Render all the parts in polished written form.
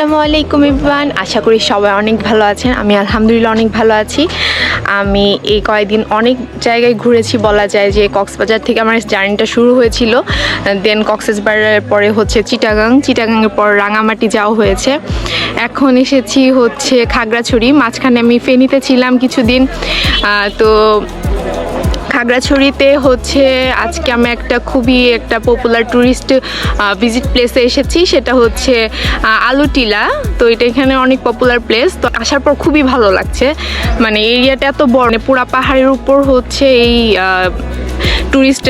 আসসালামু আলাইকুম এভরিওয়ান, আশা করি সবাই অনেক ভালো আছেন। আমি আলহামদুলিল্লাহ অনেক ভালো আছি। আমি এই কয়েকদিন অনেক জায়গায় ঘুরেছি, বলা যায় যে কক্সবাজার থেকে আমার জার্নিটা শুরু হয়েছিল, দেন কক্সবাজারের পরে হচ্ছে চিটাগাংয়ের পর রাঙামাটি যাওয়া হয়েছে, এখন এসেছি হচ্ছে খাগড়াছড়ি। মাঝখানে আমি ফেনীতে ছিলাম কিছুদিন। তো খাগড়াছড়িতে হচ্ছে আজকে আমি খুবই পপুলার ট্যুরিস্ট ভিজিট প্লেসে এসেছি, সেটা হচ্ছে আলুটিলা। তো এটা এখানে অনেক পপুলার প্লেস। তো আসার পর খুবই ভালো লাগছে, মানে এরিয়াটা এত বড়, পুরা পাহাড়ের উপর হচ্ছে এই ট্যুরিস্ট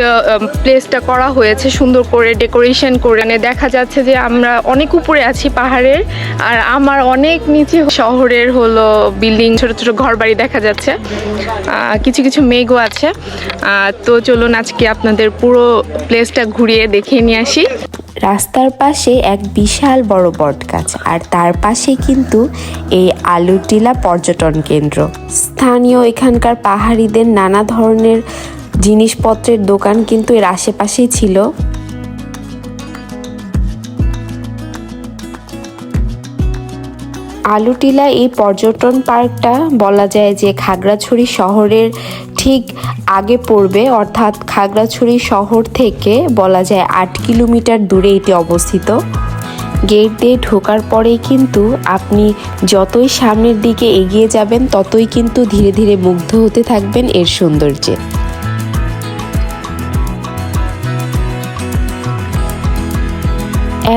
প্লেসটা করা হয়েছে সুন্দর করে ডেকোরেশন করে। দেখা যাচ্ছে যে আমরা অনেক উপরে আছি পাহাড়ের, আর আমার অনেক নিচে শহরের হলো বিল্ডিং, ছোট ছোট ঘর বাড়ি দেখা যাচ্ছে, কিছু কিছু মেঘও আছে। তো চলুন আজকে আপনাদের পুরো প্লেসটা ঘুরিয়ে দেখিয়ে নিয়ে আসি। রাস্তার পাশে এক বিশাল বড় বটগাছ, আর তার পাশে কিন্তু এই আলুটিলা পর্যটন কেন্দ্র। স্থানীয় এখানকার পাহাড়িদের নানা ধরনের জিনিসপত্রের দোকান কিন্তু এর আশেপাশেই ছিল। আলুটিলা এই পর্যটন পার্কটা বলা যায় যে খাগড়াছড়ি শহরের ঠিক আগে পড়বে, অর্থাৎ খাগড়াছড়ি শহর থেকে বলা যায় 8 কিলোমিটার দূরে এটি অবস্থিত। গেট দিয়ে ঢোকার পরেই কিন্তু আপনি যতই সামনের দিকে এগিয়ে যাবেন ততই কিন্তু ধীরে ধীরে মুগ্ধ হতে থাকবেন এর সৌন্দর্যে।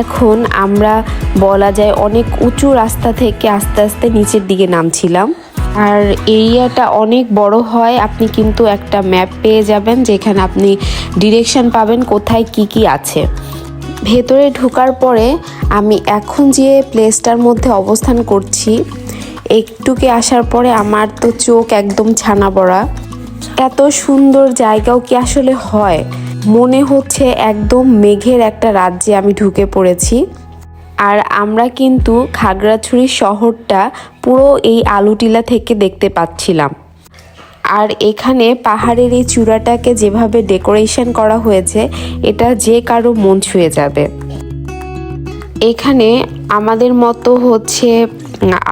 এখন আমরা বলা যায় অনেক উঁচু রাস্তা থেকে আস্তে আস্তে নিচের দিকে নামছিলাম, আর এরিয়াটা অনেক বড় হয়। আপনি কিন্তু একটা ম্যাপ পেয়ে যাবেন যেখানে আপনি ডিরেকশন পাবেন কোথায় কি কি আছে। ভেতরে ঢোকার পরে আমি এখন যে প্লেসটার মধ্যে অবস্থান করছি, একটুকে আসার পরে আমার তো চোখ একদম ছানা বড়া। এত সুন্দর জায়গাও কি আসলে হয়, মনে হচ্ছে একদম মেঘের একটা রাজ্যে আমি ঢুকে পড়েছি। আর আমরা কিন্তু খাগড়াছড়ি শহরটা পুরো এই আলুটিলা থেকে দেখতে পাচ্ছিলাম। আর এখানে পাহাড়ের এই চূড়াটাকে যেভাবে ডেকোরেশন করা হয়েছে, এটা যে কারো মন ছুঁয়ে যাবে। এখানে আমাদের মতো হচ্ছে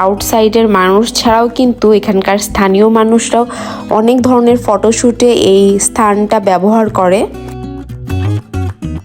আউটসাইডের মানুষ ছাড়াও কিন্তু এখানকার স্থানীয় মানুষরাও অনেক ধরনের ফটোশ্যুটে এই স্থানটা ব্যবহার করে।